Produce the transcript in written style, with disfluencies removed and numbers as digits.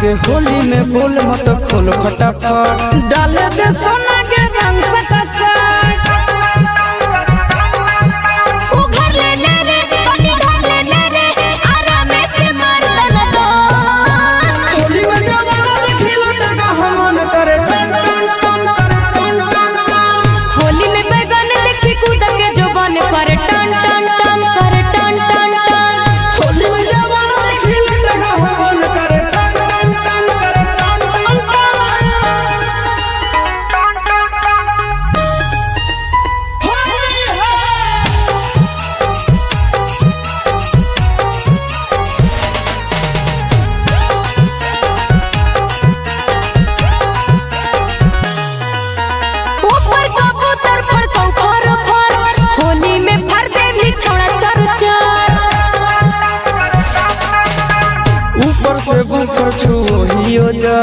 आगे होली में बोल मत खोल फटाफट डाले दे सोना के रंग सटासट ओ घर ले ले रे पानी ढाल ले ले रे आराम से मार दन दो होली में जवाना देखी लटका हमन करे टन टन टन करे टन टन टन होली में बैगन देखी कूद के जुबान पर टन टन टन करे टन टन टन होली में जवाना देखी लटका हमन करे टन टन टन करे टन टन टन होली है ऊपर कबूतर फड़कौ फर फर होली में फर दे भी छोड़ा चर चर ऊपर से ऊपर छुओ हियो जा